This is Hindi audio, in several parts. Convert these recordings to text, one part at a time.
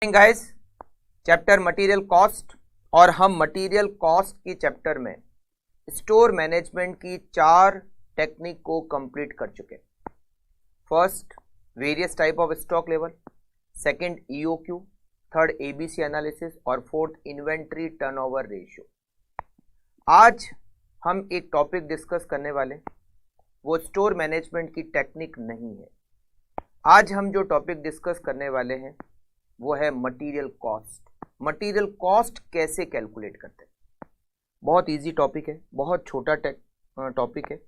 गाइस, चैप्टर मटेरियल कॉस्ट और हम मटेरियल कॉस्ट की चैप्टर में स्टोर मैनेजमेंट की 4 टेक्निक को कंप्लीट कर चुके हैं। First, various type of stock level, second EOQ, third ABC analysis और फोर्थ इन्वेंट्री टर्नओवर रेशियो। आज हम एक टॉपिक डिस्कस करने वाले, वो स्टोर मैनेजमेंट की टेक्निक नहीं है। आज हम जो टॉपिक डिस्कस करने वाले हैं वो है मटेरियल कॉस्ट। मटेरियल कॉस्ट कैसे कैलकुलेट करते हैं? बहुत इजी टॉपिक है, बहुत छोटा टॉपिक है।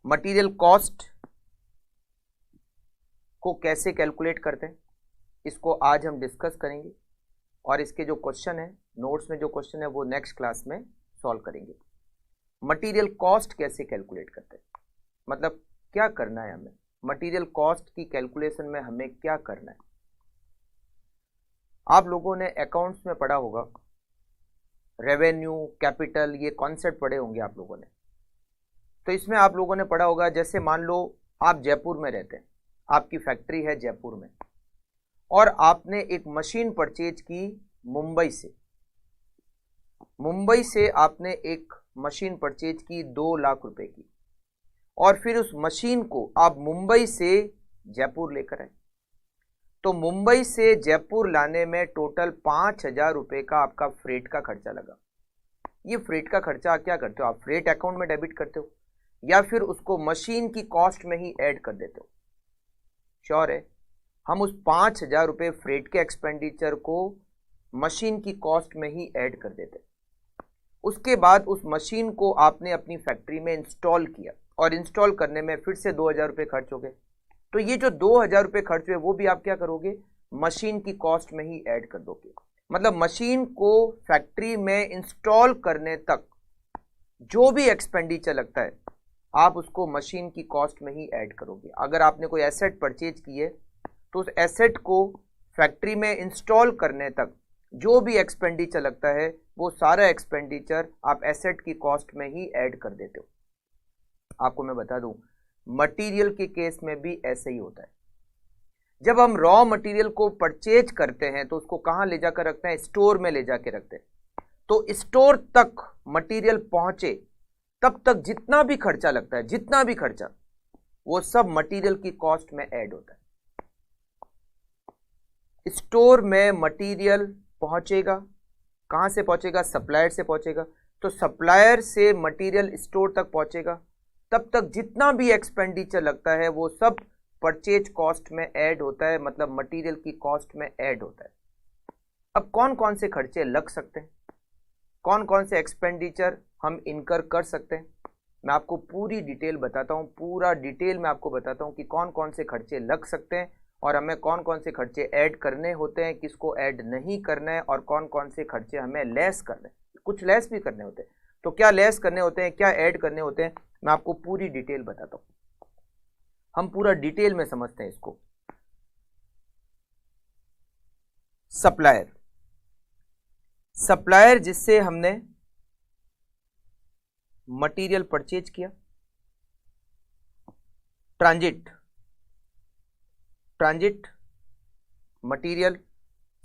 मटेरियल कॉस्ट को कैसे कैलकुलेट करते हैं इसको आज हम डिस्कस करेंगे और इसके जो क्वेश्चन है, नोट्स में जो क्वेश्चन है वो नेक्स्ट क्लास में सॉल्व करेंगे। मटेरियल कॉस्ट कैसे कैलकुलेट करते हैं, मतलब क्या करना है हमें, मटेरियल कॉस्ट की कैलकुलेशन में हमें क्या करना है। आप लोगों ने अकाउंट्स में पढ़ा होगा, रेवेन्यू, कैपिटल, ये कॉन्सेप्ट पढ़े होंगे आप लोगों ने। तो इसमें आप लोगों ने पढ़ा होगा, जैसे मान लो आप जयपुर में रहते हैं, आपकी फैक्ट्री है जयपुर में और आपने एक मशीन परचेज की मुंबई से। मुंबई से आपने एक मशीन परचेज की 2 लाख रुपए की और फिर उस मशीन को आप मुंबई से जयपुर लेकर आए। तो मुंबई से जयपुर लाने में टोटल 5,000 रुपए का आपका फ्रेट का खर्चा लगा। ये फ्रेट का खर्चा क्या करते हो आप? फ्रेट अकाउंट में डेबिट करते हो या फिर उसको मशीन की कॉस्ट में ही ऐड कर देते हो? श्योर है, हम उस 5,000 रुपए फ्रेट के एक्सपेंडिचर को मशीन की कॉस्ट में ही ऐड कर देते। उसके बाद उस मशीन को आपने अपनी फैक्ट्री में इंस्टॉल किया और इंस्टॉल करने में फिर से 2,000 रुपए खर्च हो गए। तो ये जो 2,000 रुपए खर्च हुए वो भी आप क्या करोगे? मशीन की कॉस्ट में ही ऐड कर दोगे। मतलब मशीन को फैक्ट्री में इंस्टॉल करने तक जो भी एक्सपेंडिचर लगता है आप उसको मशीन की कॉस्ट में ही ऐड करोगे। अगर आपने कोई एसेट परचेज की है तो उस एसेट को फैक्ट्री में इंस्टॉल करने तक जो भी एक्सपेंडिचर लगता है वो सारा एक्सपेंडिचर आप एसेट की कॉस्ट में ही ऐड कर देते हो। आपको मैं बता दूं, मटेरियल के केस में भी ऐसे ही होता है। जब हम रॉ मटेरियल को परचेज करते हैं तो उसको कहां ले जाकर रखते हैं? स्टोर में ले जाकर रखते हैं। तो स्टोर तक मटेरियल पहुंचे तब तक जितना भी खर्चा लगता है, जितना भी खर्चा, वो सब मटेरियल की कॉस्ट में ऐड होता है। स्टोर में मटेरियल पहुंचेगा, कहां से पहुंचेगा? सप्लायर से पहुंचेगा। तो सप्लायर से मटेरियल स्टोर तक पहुंचेगा, तब तक जितना भी एक्सपेंडिचर लगता है वो सब परचेज कॉस्ट में ऐड होता है, मतलब मटेरियल की कॉस्ट में ऐड होता है। अब कौन कौन से खर्चे लग सकते हैं, कौन कौन से एक्सपेंडिचर हम इनकर कर सकते हैं, मैं आपको पूरी डिटेल बताता हूं। पूरा डिटेल में आपको बताता हूं कि कौन कौन से खर्चे लग सकते हैं और हमें कौन कौन से खर्चे ऐड करने होते हैं, किसको ऐड नहीं करना है और कौन कौन से खर्चे हमें लेस करने हैं। कुछ लेस भी करने होते हैं, तो क्या लेस करने होते हैं, क्या ऐड करने होते हैं, मैं आपको पूरी डिटेल बताता हूं। हम पूरा डिटेल में समझते हैं इसको। सप्लायर, सप्लायर जिससे हमने मटेरियल परचेज किया। ट्रांजिट, ट्रांजिट मटेरियल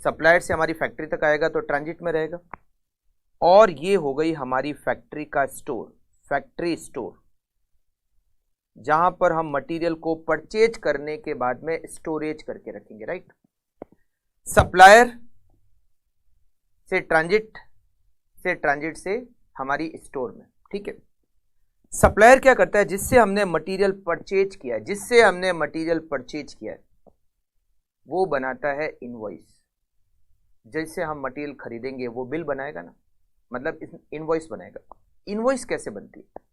सप्लायर से हमारी फैक्ट्री तक आएगा तो ट्रांजिट में रहेगा। और ये हो गई हमारी फैक्ट्री का स्टोर, फैक्ट्री स्टोर, जहां पर हम मटेरियल को परचेज करने के बाद में स्टोरेज करके रखेंगे, राइट। सप्लायर से ट्रांजिट, से ट्रांजिट से हमारी स्टोर में, ठीक है। सप्लायर क्या करता है? जिससे हमने मटेरियल परचेज किया है, जिससे हमने मटेरियल परचेज किया है वो बनाता है इनवॉइस। जैसे हम मटेरियल खरीदेंगे वो बिल बनाएगा ना, मतलब इनवॉइस बनाएगा। इनवॉइस कैसे बनती है?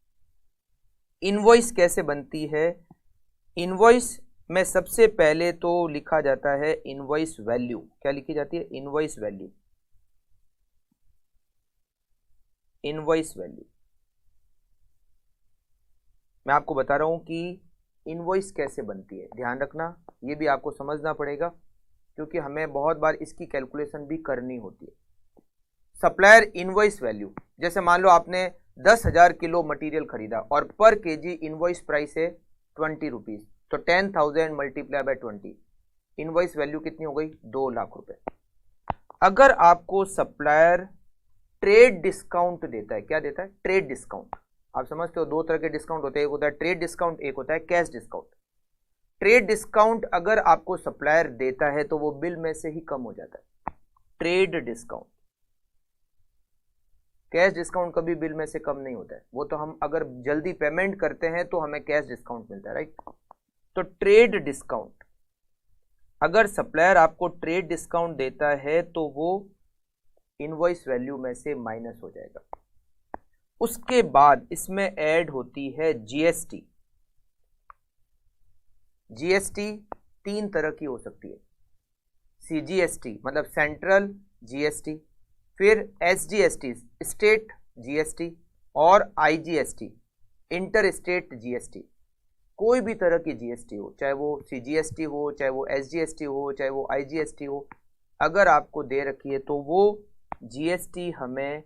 इनवॉइस कैसे बनती है? इनवॉइस में सबसे पहले तो लिखा जाता है इनवॉइस वैल्यू। क्या लिखी जाती है? Invoice value. इनवॉइस वैल्यू मैं आपको बता रहा हूं कि इनवॉइस कैसे बनती है। ध्यान रखना, ये भी आपको समझना पड़ेगा क्योंकि हमें बहुत बार इसकी कैलकुलेशन भी करनी होती है। सप्लायर इनवॉइस वैल्यू, जैसे मान लो आपने 10,000 किलो मटेरियल खरीदा और पर केजी इनवॉइस प्राइस है 20 रुपीज, तो 10,000 मल्टीप्लाई बाय 20 इनवॉइस वैल्यू कितनी हो गई 2 लाख रुपए। अगर आपको सप्लायर ट्रेड डिस्काउंट देता है, क्या देता है, ट्रेड डिस्काउंट। आप समझते हो दो तरह के डिस्काउंट होते हैं, एक होता है ट्रेड डिस्काउंट, एक होता है कैश डिस्काउंट। ट्रेड डिस्काउंट अगर आपको सप्लायर देता है तो वो बिल में से ही कम हो जाता है, ट्रेड डिस्काउंट। कैश डिस्काउंट कभी बिल में से कम नहीं होता है, वो तो हम अगर जल्दी पेमेंट करते हैं तो हमें कैश डिस्काउंट मिलता है, राइट। तो ट्रेड डिस्काउंट, अगर सप्लायर आपको ट्रेड डिस्काउंट देता है तो वो इनवॉइस वैल्यू में से माइनस हो जाएगा। उसके बाद इसमें ऐड होती है जीएसटी। जीएसटी 3 तरह की हो सकती है, सीजीएसटी मतलब सेंट्रल जीएसटी, फिर एसजीएसटी स्टेट जीएसटी, और आईजीएसटी इंटर स्टेट जीएसटी। कोई भी तरह की जीएसटी हो, चाहे वो सीजीएसटी हो, चाहे वो एसजीएसटी हो, चाहे वो आईजीएसटी हो, अगर आपको दे रखी है तो वो जीएसटी हमें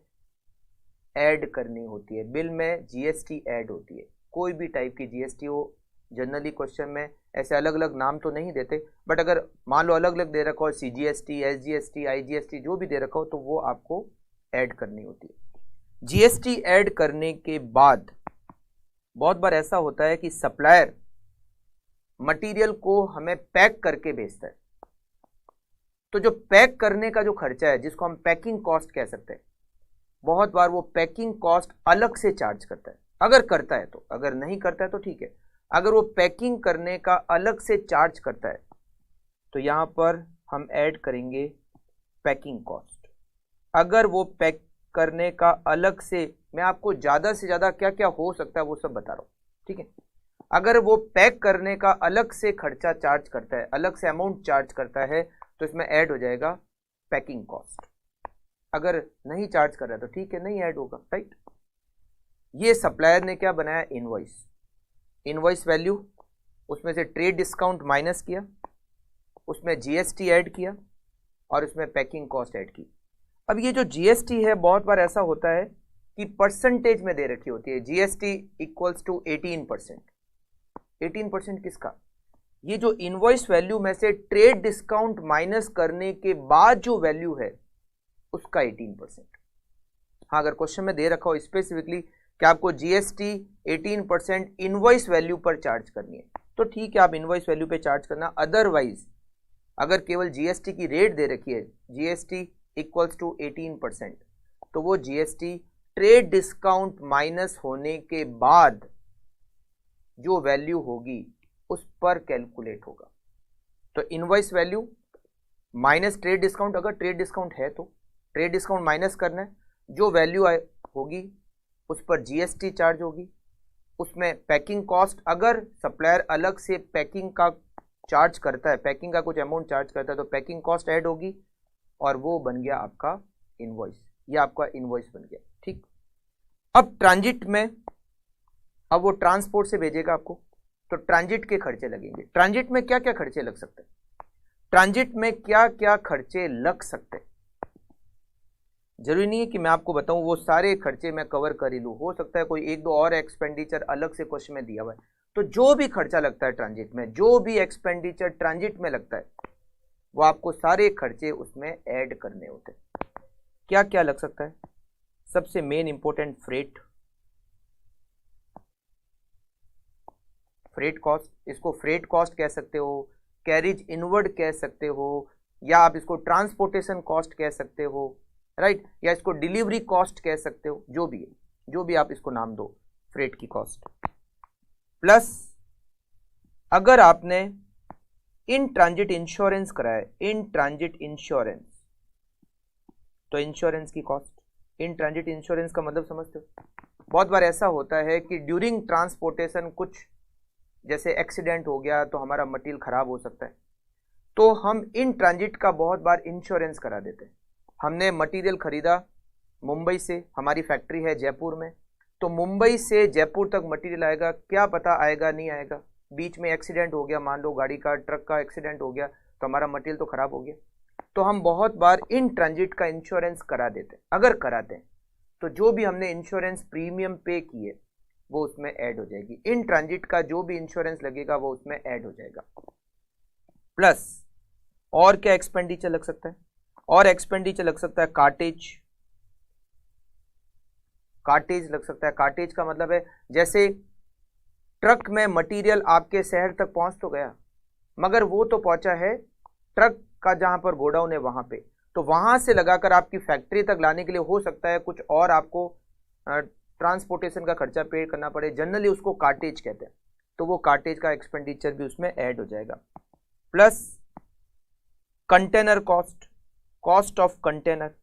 ऐड करनी होती है, बिल में जीएसटी ऐड होती है। कोई भी टाइप की जीएसटी हो, जनरली क्वेश्चन में ऐसे अलग अलग नाम तो नहीं देते, बट अगर मान लो अलग अलग दे रखा हो, सीजीएसटी, एसजीएसटी, आईजीएसटी जो भी दे रखा हो, तो वो आपको ऐड करनी होती है। जीएसटी ऐड करने के बाद बहुत बार ऐसा होता है कि सप्लायर मटेरियल को हमें पैक करके भेजता है, तो जो पैक करने का जो खर्चा है, जिसको हम पैकिंग कॉस्ट कह सकते हैं, बहुत बार वो पैकिंग कॉस्ट अलग से चार्ज करता है, अगर करता है तो। अगर नहीं करता है तो ठीक है, अगर वो पैकिंग करने का अलग से चार्ज करता है तो यहां पर हम ऐड करेंगे पैकिंग कॉस्ट। अगर वो पैक करने का अलग से, मैं आपको ज्यादा से ज्यादा क्या क्या हो सकता है वो सब बता रहा हूं, ठीक है। अगर वो पैक करने का अलग से खर्चा चार्ज करता है, अलग से अमाउंट चार्ज करता है, तो इसमें ऐड हो जाएगा पैकिंग कॉस्ट। अगर नहीं चार्ज कर रहा है तो ठीक है, नहीं ऐड होगा, राइट। ये सप्लायर ने क्या बनाया, इनवॉइस। इनवॉइस वैल्यू, उसमें से ट्रेड डिस्काउंट माइनस किया, उसमें जीएसटी ऐड किया, और उसमें पैकिंग कॉस्ट ऐड की। अब ये जो जीएसटी है, बहुत बार ऐसा होता है कि परसेंटेज में दे रखी होती है, जीएसटी इक्वल्स टू 18%। 18% किसका, ये जो इनवॉइस वैल्यू में से ट्रेड डिस्काउंट माइनस करने के बाद जो वैल्यू है उसका 18%। हाँ, अगर क्वेश्चन में दे रखा हो स्पेसिफिकली कि आपको जीएसटी 18% इनवॉइस वैल्यू पर चार्ज करनी है, तो ठीक है, आप इनवॉइस वैल्यू पे चार्ज करना। अदरवाइज अगर केवल जीएसटी की रेट दे रखी है, जीएसटी इक्वल्स टू 18%, तो वो जीएसटी ट्रेड डिस्काउंट माइनस होने के बाद जो वैल्यू होगी उस पर कैलकुलेट होगा। तो invoice value minus trade discount, अगर ट्रेड डिस्काउंट है तो ट्रेड डिस्काउंट माइनस करना है, जो वैल्यू होगी उस पर जीएसटी चार्ज होगी, उसमें पैकिंग कॉस्ट, अगर सप्लायर अलग से पैकिंग का चार्ज करता है, पैकिंग का कुछ अमाउंट चार्ज करता है, तो पैकिंग कॉस्ट ऐड होगी, और वो बन गया आपका इनवॉइस। ये आपका इनवॉइस बन गया, ठीक। अब ट्रांजिट में, अब वो ट्रांसपोर्ट से भेजेगा आपको, तो ट्रांजिट के खर्चे लगेंगे। ट्रांजिट में क्या क्या खर्चे लग सकते हैं, ट्रांजिट में क्या क्या खर्चे लग सकते हैं, जरूरी नहीं है कि मैं आपको बताऊं वो सारे खर्चे मैं कवर कर ही लूं, हो सकता है कोई एक दो और एक्सपेंडिचर अलग से क्वेश्चन में दिया हुआ है। तो जो भी खर्चा लगता है ट्रांजिट में, जो भी एक्सपेंडिचर ट्रांजिट में लगता है, वो आपको सारे खर्चे उसमें ऐड करने होते हैं। क्या क्या लग सकता है, सबसे main important freight, freight cost, इसको फ्रेट कॉस्ट कह सकते हो, कैरिज इनवर्ड कह सकते हो, या आप इसको ट्रांसपोर्टेशन कॉस्ट कह सकते हो, राइट, या इसको डिलीवरी कॉस्ट कह सकते हो, जो भी है, जो भी आप इसको नाम दो, फ्रेट की कॉस्ट। प्लस अगर आपने इन ट्रांजिट इंश्योरेंस कराया, इन ट्रांजिट इंश्योरेंस, तो इंश्योरेंस की कॉस्ट। इन ट्रांजिट इंश्योरेंस का मतलब समझते हो, बहुत बार ऐसा होता है कि ड्यूरिंग ट्रांसपोर्टेशन कुछ जैसे एक्सीडेंट हो गया तो हमारा मटेरियल खराब हो सकता है, तो हम इन ट्रांजिट का बहुत बार इंश्योरेंस करा देते हैं। हमने मटेरियल खरीदा मुंबई से, हमारी फैक्ट्री है जयपुर में, तो मुंबई से जयपुर तक मटेरियल आएगा, क्या पता आएगा नहीं आएगा, बीच में एक्सीडेंट हो गया, मान लो गाड़ी का, ट्रक का एक्सीडेंट हो गया, तो हमारा मटेरियल तो खराब हो गया। तो हम बहुत बार इन ट्रांजिट का इंश्योरेंस करा देते हैं। अगर कराते हैं तो जो भी हमने इंश्योरेंस प्रीमियम पे किए वो उसमें ऐड हो जाएगी, इन ट्रांजिट का जो भी इंश्योरेंस लगेगा वो उसमें ऐड हो जाएगा। प्लस और क्या एक्सपेंडिचर लग सकता है? और एक्सपेंडिचर लग सकता है कार्टेज। कार्टेज लग सकता है। कार्टेज का मतलब है जैसे ट्रक में मटेरियल आपके शहर तक पहुंच तो गया, मगर वो तो पहुंचा है ट्रक का जहां पर गोडाउन है वहां पे, तो वहां से लगाकर आपकी फैक्ट्री तक लाने के लिए हो सकता है कुछ और आपको ट्रांसपोर्टेशन का खर्चा पे करना पड़े, जनरली उसको कार्टेज कहते हैं, तो वो कार्टेज का एक्सपेंडिचर भी उसमें ऐड हो जाएगा। Plus container cost, cost of container.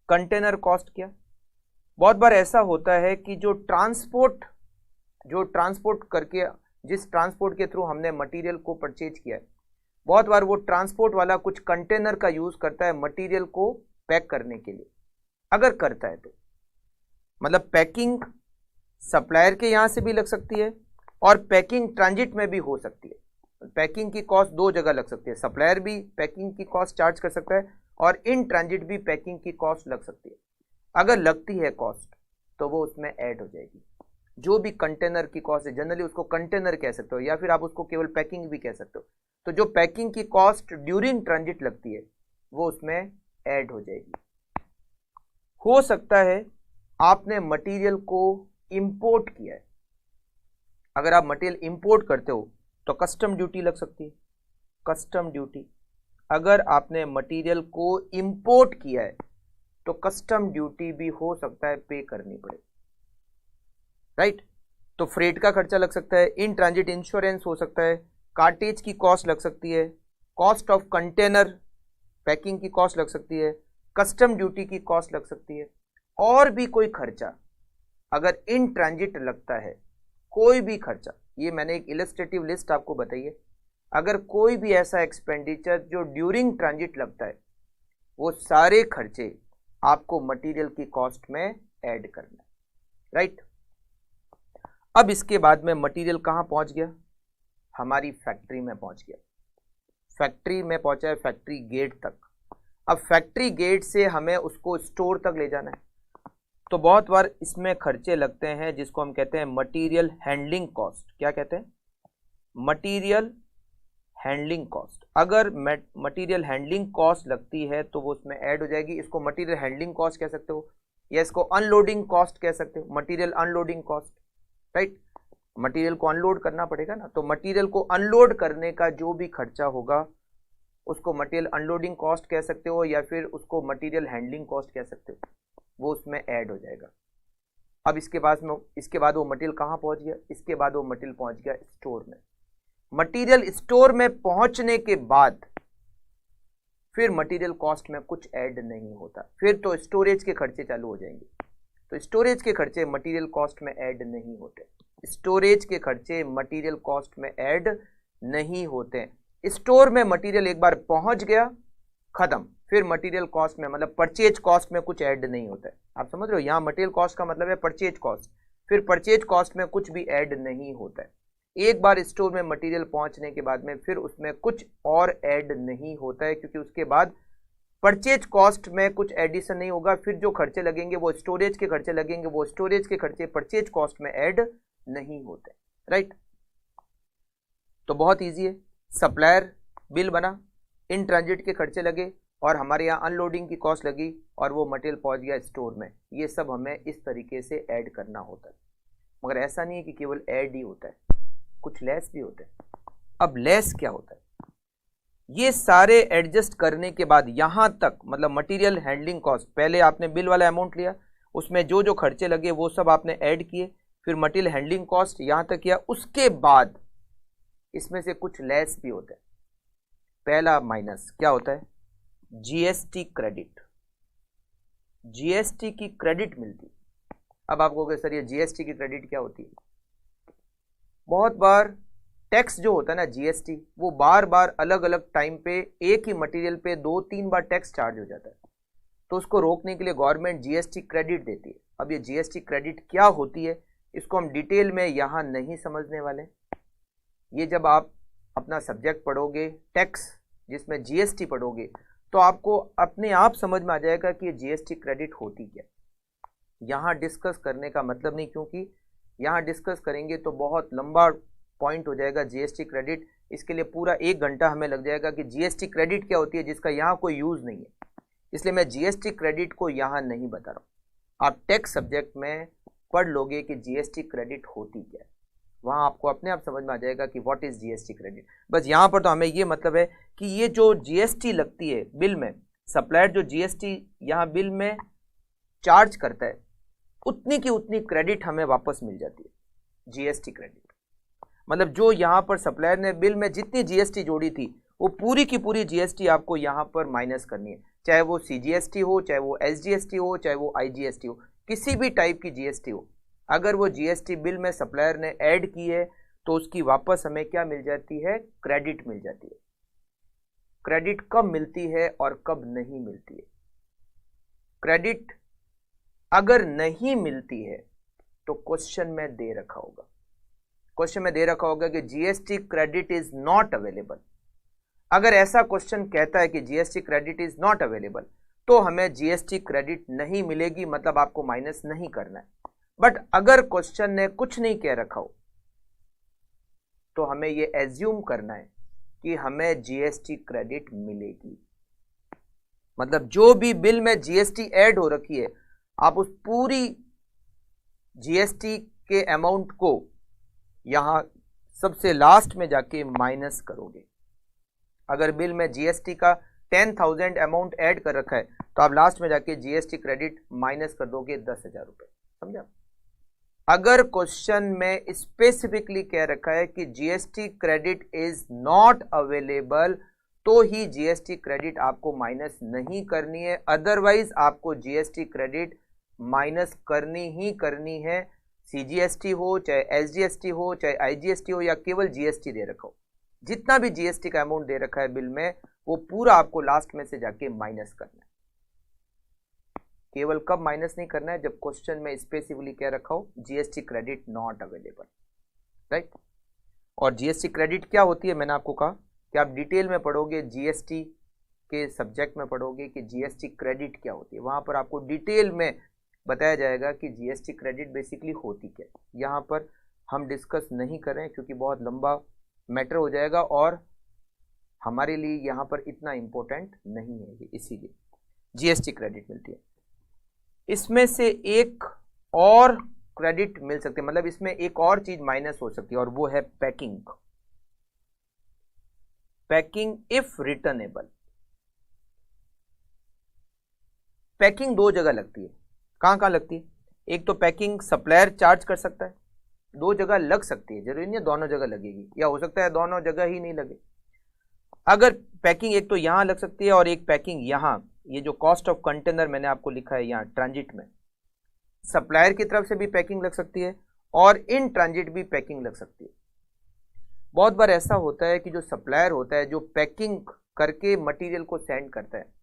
Container cost क्या? बहुत बार ऐसा होता है कि जो ट्रांसपोर्ट करके, जिस ट्रांसपोर्ट के थ्रू हमने मटेरियल को परचेज किया है, बहुत बार वो ट्रांसपोर्ट वाला कुछ कंटेनर का यूज करता है मटेरियल को पैक करने के लिए। अगर करता है तो मतलब पैकिंग सप्लायर के यहां से भी लग सकती है और पैकिंग ट्रांजिट में भी हो सकती है। पैकिंग की कॉस्ट दो जगह लग सकती है, सप्लायर भी पैकिंग की कॉस्ट चार्ज कर सकता है और इन ट्रांजिट भी पैकिंग की कॉस्ट लग सकती है। अगर लगती है कॉस्ट तो वो उसमें ऐड हो जाएगी। जो भी कंटेनर की कॉस्ट है, जनरली उसको कंटेनर कह सकते हो या फिर आप उसको केवल पैकिंग भी कह सकते हो, तो जो पैकिंग की कॉस्ट ड्यूरिंग ट्रांजिट लगती है वो उसमें ऐड हो जाएगी। हो सकता है आपने मटेरियल को इंपोर्ट किया है, अगर आप मटेरियल इंपोर्ट करते हो तो कस्टम ड्यूटी लग सकती है। कस्टम ड्यूटी, अगर आपने मटेरियल को इंपोर्ट किया है तो कस्टम ड्यूटी भी हो सकता है पे करनी पड़े, राइट। तो फ्रेट का खर्चा लग सकता है, इन ट्रांजिट इंश्योरेंस हो सकता है, कार्टेज की कॉस्ट लग सकती है, कॉस्ट ऑफ कंटेनर पैकिंग की कॉस्ट लग सकती है, कस्टम ड्यूटी की कॉस्ट लग सकती है, और भी कोई खर्चा अगर इन ट्रांजिट लगता है, कोई भी खर्चा, ये मैंने एक इलस्ट्रेटिव लिस्ट आपको बताई है, अगर कोई भी ऐसा एक्सपेंडिचर जो ड्यूरिंग ट्रांजिट लगता है, वो सारे खर्चे आपको मटेरियल की कॉस्ट में ऐड करना है, राइट। अब इसके बाद में मटेरियल कहां पहुंच गया? हमारी फैक्ट्री में पहुंच गया। फैक्ट्री में पहुंचा है, फैक्ट्री गेट तक। अब फैक्ट्री गेट से हमें उसको स्टोर तक ले जाना है, तो बहुत बार इसमें खर्चे लगते हैं जिसको हम कहते हैं मटेरियल हैंडलिंग कॉस्ट। क्या कहते हैं? Material handling cost. अगर मटेरियल हैंडलिंग कॉस्ट लगती है तो वो उसमें ऐड हो जाएगी। इसको मटेरियल हैंडलिंग कॉस्ट कह सकते हो या इसको अनलोडिंग कॉस्ट कह सकते हो, material unloading cost, right. Material को अनलोड करना पड़ेगा ना, तो मटेरियल को अनलोड करने का जो भी खर्चा होगा उसको मटेरियल अनलोडिंग कॉस्ट कह सकते हो या फिर उसको मटेरियल हैंडलिंग कॉस्ट कह सकते हो, वो उसमें ऐड हो जाएगा। अब इसके बाद वो मटेरियल कहाँ पहुंच गया? इसके बाद वो मटेरियल पहुंच गया स्टोर में। मटेरियल स्टोर में पहुंचने के बाद फिर मटेरियल कॉस्ट में कुछ ऐड नहीं होता, फिर तो स्टोरेज के खर्चे चालू हो जाएंगे। तो स्टोरेज के खर्चे मटेरियल कॉस्ट में ऐड नहीं होते, स्टोरेज के खर्चे मटेरियल कॉस्ट में ऐड नहीं होते। स्टोर में मटेरियल एक बार पहुंच गया, खत्म, फिर मटेरियल कॉस्ट में मतलब परचेज कॉस्ट में कुछ ऐड नहीं होता है। आप समझ रहे हो, यहाँ मटेरियल कॉस्ट का मतलब है परचेज कॉस्ट, फिर परचेज कॉस्ट में कुछ भी ऐड नहीं होता है। एक बार स्टोर में मटेरियल पहुंचने के बाद में फिर उसमें कुछ और ऐड नहीं होता है, क्योंकि उसके बाद परचेज कॉस्ट में कुछ एडिशन नहीं होगा। फिर जो खर्चे लगेंगे वो स्टोरेज के खर्चे लगेंगे, वो स्टोरेज के खर्चे परचेज कॉस्ट में ऐड नहीं होते, राइट। तो बहुत ईजी है, सप्लायर बिल बना, इन ट्रांजिट के खर्चे लगे और हमारे यहाँ अनलोडिंग की कॉस्ट लगी और वो मटेरियल पहुंच गया स्टोर में। ये सब हमें इस तरीके से ऐड करना होता है, मगर ऐसा नहीं है कि केवल ऐड ही होता है, कुछ लेस भी होता है। अब लेस क्या होता है? ये सारे एडजस्ट करने के बाद यहां तक मतलब मटेरियल हैंडलिंग कॉस्ट, पहले आपने बिल वाला अमाउंट लिया, उसमें जो जो खर्चे लगे वो सब आपने ऐड किए, फिर मटेरियल हैंडलिंग कॉस्ट यहां तक किया, उसके बाद इसमें से कुछ लेस भी होता है। पहला माइनस क्या होता है? GST credit. जीएसटी की क्रेडिट मिलती। अब आप कहोगे सर ये जीएसटी की क्रेडिट क्या होती है? बहुत बार टैक्स जो होता है ना जीएसटी, वो बार बार अलग अलग टाइम पे एक ही मटेरियल पे 2-3 बार टैक्स चार्ज हो जाता है, तो उसको रोकने के लिए गवर्नमेंट जीएसटी क्रेडिट देती है। अब ये जीएसटी क्रेडिट क्या होती है इसको हम डिटेल में यहाँ नहीं समझने वाले। ये जब आप अपना सब्जेक्ट पढ़ोगे टैक्स जिसमें जीएसटी पढ़ोगे तो आपको अपने आप समझ में आ जाएगा कि ये जीएसटी क्रेडिट होती क्या। यहाँ डिस्कस करने का मतलब नहीं, क्योंकि यहाँ डिस्कस करेंगे तो बहुत लंबा पॉइंट हो जाएगा जीएसटी क्रेडिट इसके लिए पूरा 1 घंटा हमें लग जाएगा कि जीएसटी क्रेडिट क्या होती है, जिसका यहाँ कोई यूज नहीं है, इसलिए मैं जीएसटी क्रेडिट को यहाँ नहीं बता रहा हूँ। आप टैक्स सब्जेक्ट में पढ़ लोगे कि जीएसटी क्रेडिट होती क्या है, वहाँ आपको अपने आप समझ में आ जाएगा कि व्हाट इज जीएसटी क्रेडिट। बस यहाँ पर तो हमें ये मतलब है कि ये जो जीएसटी लगती है बिल में, सप्लायर जो जीएसटी यहाँ बिल में चार्ज करता है, उतनी की उतनी क्रेडिट हमें वापस मिल जाती है। जीएसटी क्रेडिट मतलब जो यहाँ पर सप्लायर ने बिल में जितनी जीएसटी जोड़ी थी वो पूरी की पूरी जीएसटी आपको यहाँ पर माइनस करनी है, चाहे वो सीजीएसटी हो, चाहे वो एसजीएसटी हो, चाहे वो आईजीएसटी हो, किसी भी टाइप की जीएसटी हो। अगर वो जीएसटी बिल में सप्लायर ने ऐड की है तो उसकी वापस हमें क्या मिल जाती है, क्रेडिट मिल जाती है। क्रेडिट कब मिलती है और कब नहीं मिलती है? क्रेडिट अगर नहीं मिलती है तो क्वेश्चन में दे रखा होगा, क्वेश्चन में दे रखा होगा कि GST credit is not available. अगर ऐसा क्वेश्चन कहता है कि GST credit is not available तो हमें जीएसटी क्रेडिट नहीं मिलेगी, मतलब आपको माइनस नहीं करना है। बट अगर क्वेश्चन ने कुछ नहीं कह रखा हो तो हमें यह एज्यूम करना है कि हमें जीएसटी क्रेडिट मिलेगी। मतलब जो भी बिल में जीएसटी ऐड हो रखी है, आप उस पूरी जीएसटी के अमाउंट को यहां सबसे लास्ट में जाके माइनस करोगे। अगर बिल में जीएसटी का 10,000 अमाउंट ऐड कर रखा है तो आप लास्ट में जाके जीएसटी क्रेडिट माइनस कर दोगे 10,000 रुपए। समझा? अगर क्वेश्चन में स्पेसिफिकली कह रखा है कि GST credit is not available तो ही जीएसटी क्रेडिट आपको माइनस नहीं करनी है, अदरवाइज आपको जीएसटी क्रेडिट माइनस करनी ही करनी है। सीजीएसटी हो, चाहे एसजीएसटी हो, चाहे आईजीएसटी हो, या केवल जीएसटी दे रखा हो, जितना भी जीएसटी का अमाउंट दे रखा है बिल में वो पूरा आपको लास्ट में से जाके माइनस करना है। केवल कब माइनस नहीं करना है? जब क्वेश्चन में स्पेसिफिकली क्या रखा हो, GST credit not available, right. और जीएसटी क्रेडिट क्या होती है, मैंने आपको कहा कि आप डिटेल में पढ़ोगे, जीएसटी के सब्जेक्ट में पढ़ोगे कि जीएसटी क्रेडिट क्या होती है, वहां पर आपको डिटेल में बताया जाएगा कि जीएसटी क्रेडिट बेसिकली होती क्या है। यहाँ पर हम डिस्कस नहीं करें क्योंकि बहुत लंबा मैटर हो जाएगा और हमारे लिए यहाँ पर इतना इम्पोर्टेंट नहीं है ये, इसीलिए जीएसटी क्रेडिट मिलती है। इसमें से एक और क्रेडिट मिल सकती है, मतलब इसमें एक और चीज माइनस हो सकती है और वो है packing. Packing if returnable. Packing दो जगह लगती है। कहां कहां लगती है? एक तो पैकिंग सप्लायर चार्ज कर सकता है, दो जगह लग सकती है, जरूरी नहीं है दोनों जगह लगेगी, या हो सकता है दोनों जगह ही नहीं लगे। अगर पैकिंग एक तो यहां लग सकती है और एक पैकिंग यहां, ये जो कॉस्ट ऑफ कंटेनर मैंने आपको लिखा है यहाँ ट्रांजिट में, सप्लायर की तरफ से भी पैकिंग लग सकती है और इन ट्रांजिट भी पैकिंग लग सकती है। बहुत बार ऐसा होता है कि जो सप्लायर होता है, जो पैकिंग करके मटेरियल को सेंड करता है,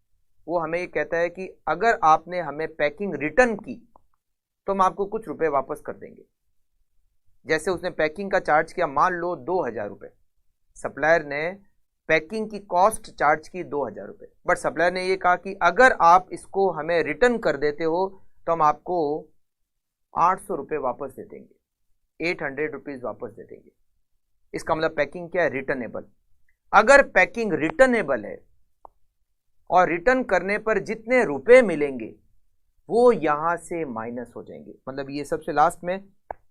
वो हमें ये कहता है कि अगर आपने हमें पैकिंग रिटर्न की तो हम आपको कुछ रुपए वापस कर देंगे। जैसे उसने पैकिंग का चार्ज किया, मान लो 2,000 रुपए, सप्लायर ने पैकिंग की कॉस्ट चार्ज की 2,000 रुपए, बट सप्लायर ने ये कहा कि अगर आप इसको हमें रिटर्न कर देते हो तो हम आपको 800 रुपए वापस दे देंगे, 800 रुपीज वापस दे देंगे। इसका मतलब पैकिंग क्या है? रिटर्नेबल। अगर पैकिंग रिटर्नेबल है और रिटर्न करने पर जितने रुपए मिलेंगे वो यहां से माइनस हो जाएंगे। मतलब ये सबसे लास्ट में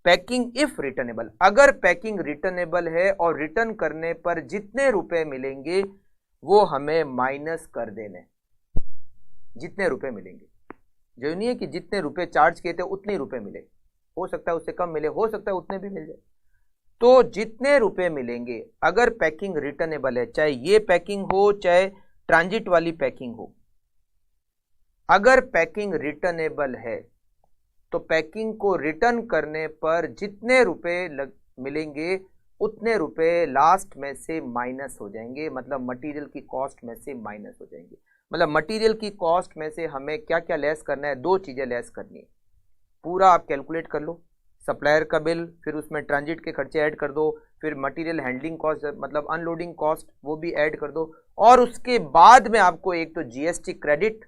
पैकिंग इफ रिटर्नेबल, अगर पैकिंग रिटर्नेबल है और रिटर्न करने पर जितने रुपए मिलेंगे वो हमें माइनस कर देने। जितने रुपए मिलेंगे, जो नहीं है कि जितने रुपए चार्ज किए थे उतने रुपए मिले, हो सकता है उससे कम मिले, हो सकता है उतने भी मिल जाए। तो जितने रुपए मिलेंगे अगर पैकिंग रिटर्नेबल है, चाहे ये पैकिंग हो चाहे ट्रांजिट वाली पैकिंग हो, अगर पैकिंग रिटर्नेबल है तो पैकिंग को रिटर्न करने पर जितने रुपए मिलेंगे उतने रुपए लास्ट में से माइनस हो जाएंगे, मतलब मटेरियल की कॉस्ट में से माइनस हो जाएंगे। मतलब मटेरियल की कॉस्ट में से हमें क्या क्या लेस करना है? दो चीजें लेस करनी है। पूरा आप कैलकुलेट कर लो, सप्लायर का बिल, फिर उसमें ट्रांजिट के खर्चे ऐड कर दो, फिर मटेरियल हैंडलिंग कॉस्ट मतलब अनलोडिंग कॉस्ट वो भी ऐड कर दो, और उसके बाद में आपको एक तो जीएसटी क्रेडिट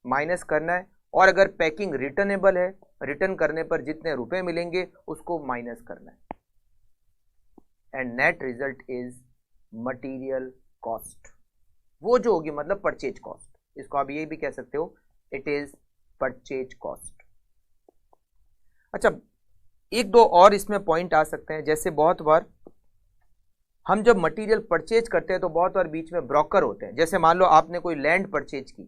माइनस करना है, और अगर पैकिंग रिटर्नेबल है, रिटर्न करने पर जितने रुपए मिलेंगे उसको माइनस करना है। And net result is material cost, वो जो होगी मतलब परचेज कॉस्ट, इसको आप ये भी कह सकते हो, इट इज परचेज कॉस्ट। अच्छा, एक दो और इसमें पॉइंट आ सकते हैं, जैसे बहुत बार हम जब मटेरियल परचेज करते हैं तो बहुत बार बीच में ब्रोकर होते हैं। जैसे मान लो आपने कोई लैंड परचेज की,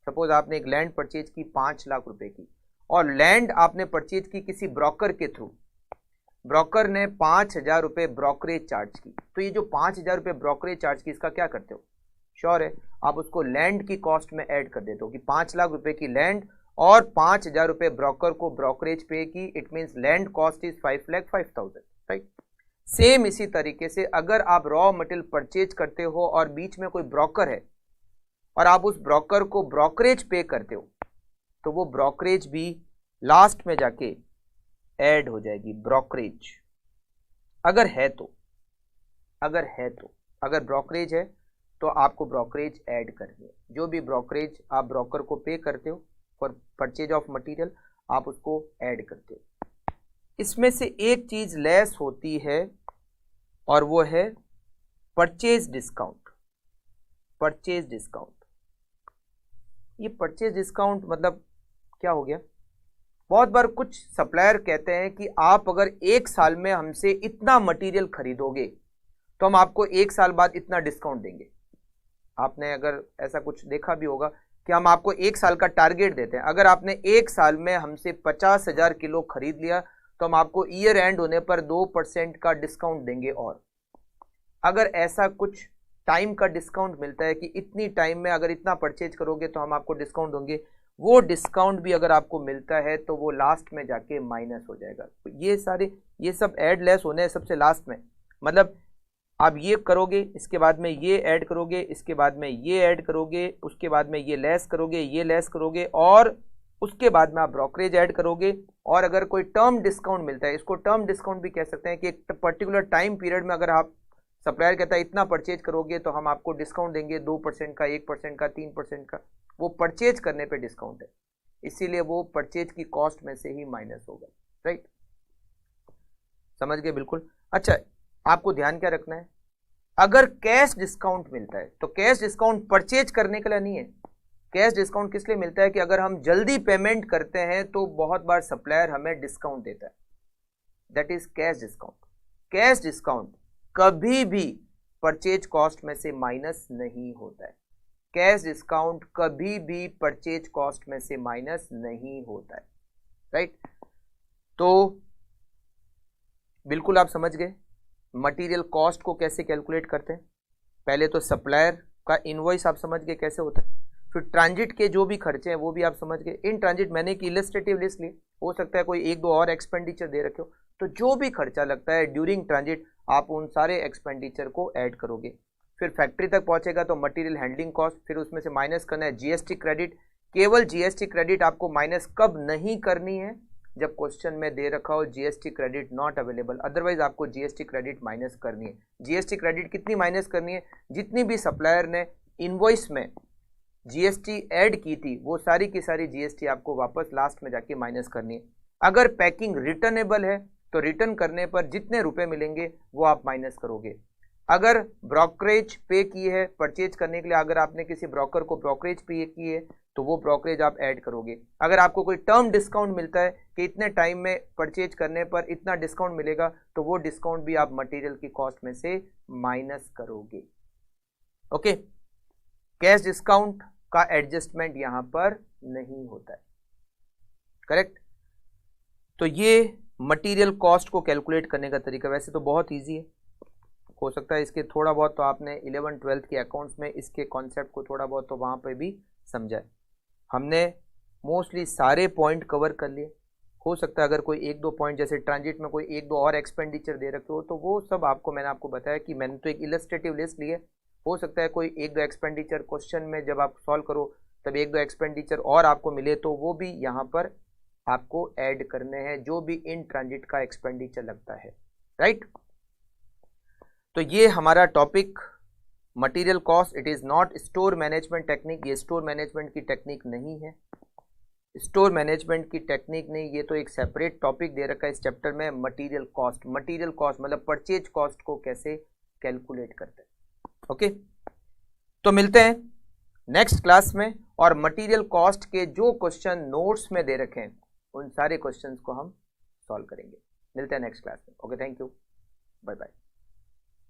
सपोज आपने एक लैंड परचेज की 5 लाख रुपए की, और लैंड आपने परचेज की किसी ब्रोकर के थ्रू, ब्रोकर ने 5,000 रुपए ब्रोकरेज चार्ज की, तो ये जो 5,000 रुपए ब्रोकरेज चार्ज की, इसका क्या करते हो, श्योर है आप उसको लैंड की कॉस्ट में ऐड कर देते हो कि 5 लाख रुपए की लैंड और 5,000 रुपए ब्रोकर को ब्रोकरेज पे की, it means land cost is 5,05,000, right. Same इसी तरीके से अगर आप रॉ मटेरियल परचेज करते हो और बीच में कोई ब्रोकर है और आप उस ब्रोकर को ब्रोकरेज पे करते हो, तो वो ब्रोकरेज भी लास्ट में जाके ऐड हो जाएगी, ब्रोकरेज अगर है तो, अगर ब्रोकरेज है तो आपको ब्रोकरेज ऐड करनी है। जो भी ब्रोकरेज आप ब्रोकर को पे करते हो फॉर परचेज ऑफ मटेरियल, आप उसको ऐड करते हो। इसमें से एक चीज लेस होती है और वो है परचेज डिस्काउंट। परचेज डिस्काउंट, ये परचेज डिस्काउंट मतलब क्या हो गया, बहुत बार कुछ सप्लायर कहते हैं कि आप अगर 1 साल में हमसे इतना मटेरियल खरीदोगे तो हम आपको 1 साल बाद इतना डिस्काउंट देंगे। आपने अगर ऐसा कुछ देखा भी होगा कि हम आपको 1 साल का टारगेट देते हैं, अगर आपने 1 साल में हमसे 50,000 किलो खरीद लिया तो हम आपको ईयर एंड होने पर 2% का डिस्काउंट देंगे। और अगर ऐसा कुछ टाइम का डिस्काउंट मिलता है कि इतनी टाइम में अगर इतना परचेज करोगे तो हम आपको डिस्काउंट देंगे, वो डिस्काउंट भी अगर आपको मिलता है तो वो लास्ट में जाके माइनस हो जाएगा। ये सब ऐड लेस होने हैं सबसे लास्ट में, मतलब आप ये करोगे, इसके बाद में ये ऐड करोगे, इसके बाद में ये ऐड करोगे, उसके बाद में ये लेस करोगे, ये लेस करोगे, और उसके बाद में आप ब्रोकरेज ऐड करोगे। और अगर कोई टर्म डिस्काउंट मिलता है, इसको टर्म डिस्काउंट भी कह सकते हैं कि एक पर्टिकुलर टाइम पीरियड में अगर आप, सप्लायर कहता है इतना परचेज करोगे तो हम आपको डिस्काउंट देंगे 2% का, 1% का, 3% का, वो परचेज करने पे डिस्काउंट है, इसीलिए वो परचेज की कॉस्ट में से ही माइनस होगा, राइट। समझ गए बिल्कुल। अच्छा, आपको ध्यान क्या रखना है, अगर कैश डिस्काउंट मिलता है तो कैश डिस्काउंट परचेज करने के लिए नहीं है। कैश डिस्काउंट किस लिए मिलता है कि अगर हम जल्दी पेमेंट करते हैं तो बहुत बार सप्लायर हमें डिस्काउंट देता है, that is cash discount. Cash discount कभी भी परचेज कॉस्ट में से माइनस नहीं होता है। कैश डिस्काउंट कभी भी परचेज कॉस्ट में से माइनस नहीं होता है, राइट। तो बिल्कुल आप समझ गए मटेरियल कॉस्ट को कैसे कैलकुलेट करते हैं। पहले तो सप्लायर का इनवॉइस आप समझ गए कैसे होता है, फिर ट्रांजिट के जो भी खर्चे हैं वो भी आप समझ गए। इन ट्रांजिट मैंने एक इलस्ट्रेटिव लिस्ट ली, हो सकता है कोई 1-2 और एक्सपेंडिचर दे रखे हो, तो जो भी खर्चा लगता है ड्यूरिंग ट्रांजिट आप उन सारे एक्सपेंडिचर को ऐड करोगे। फिर फैक्ट्री तक पहुंचेगा तो मटेरियल हैंडलिंग कॉस्ट, फिर उसमें से माइनस करना है जीएसटी क्रेडिट। केवल जीएसटी क्रेडिट आपको माइनस कब नहीं करनी है, जब क्वेश्चन में दे रखा हो GST credit not available, otherwise आपको जीएसटी क्रेडिट माइनस करनी है। जीएसटी क्रेडिट कितनी माइनस करनी है, जितनी भी सप्लायर ने इनवॉइस में जीएसटी ऐड की थी वो सारी की सारी जीएसटी आपको वापस लास्ट में जाके माइनस करनी है। अगर पैकिंग रिटर्नेबल है तो रिटर्न करने पर जितने रुपए मिलेंगे वो आप माइनस करोगे। अगर ब्रोकरेज पे की है परचेज करने के लिए, अगर आपने किसी ब्रोकर को ब्रोकरेज पे की है तो वो ब्रोकरेज आप ऐड करोगे। अगर आपको कोई टर्म डिस्काउंट मिलता है कि इतने टाइम में परचेज करने पर इतना डिस्काउंट मिलेगा, तो वो डिस्काउंट भी आप मटेरियल की कॉस्ट में से माइनस करोगे। ओके, कैश डिस्काउंट का एडजस्टमेंट यहां पर नहीं होता है, करेक्ट। तो ये मटेरियल कॉस्ट को कैलकुलेट करने का तरीका वैसे तो बहुत इजी है, हो सकता है इसके थोड़ा बहुत तो आपने 11th-12th के अकाउंट्स में इसके कॉन्सेप्ट को थोड़ा बहुत तो वहां पे भी समझा है। हमने मोस्टली सारे पॉइंट कवर कर लिए। हो सकता है अगर कोई 1-2 पॉइंट जैसे ट्रांजिट में कोई 1-2 और एक्सपेंडिचर दे रखे हो तो वो सब आपको मैंने आपको बताया कि मैंने तो एक इलस्ट्रेटिव लिस्ट ली है, हो सकता है कोई 1-2 एक्सपेंडिचर क्वेश्चन में जब आप सॉल्व करो तब 1-2 एक्सपेंडिचर और आपको मिले तो वो भी यहाँ पर आपको ऐड करने हैं, जो भी इन ट्रांजिट का एक्सपेंडिचर लगता है, राइट। तो ये हमारा topic material cost, it is not store management technique. ये स्टोर मैनेजमेंट की टेक्निक नहीं है, स्टोर मैनेजमेंट की टेक्निक नहीं, ये तो एक सेपरेट टॉपिक दे रखा है इस चैप्टर में। मटेरियल कॉस्ट मतलब परचेज कॉस्ट को कैसे कैलकुलेट करते हैं। ओके, तो मिलते हैं नेक्स्ट क्लास में, और मटेरियल कॉस्ट के जो क्वेश्चन नोट्स में दे रखे हैं उन सारे क्वेश्चंस को हम सॉल्व करेंगे। मिलते हैं नेक्स्ट क्लास में। Okay, thank you, bye bye.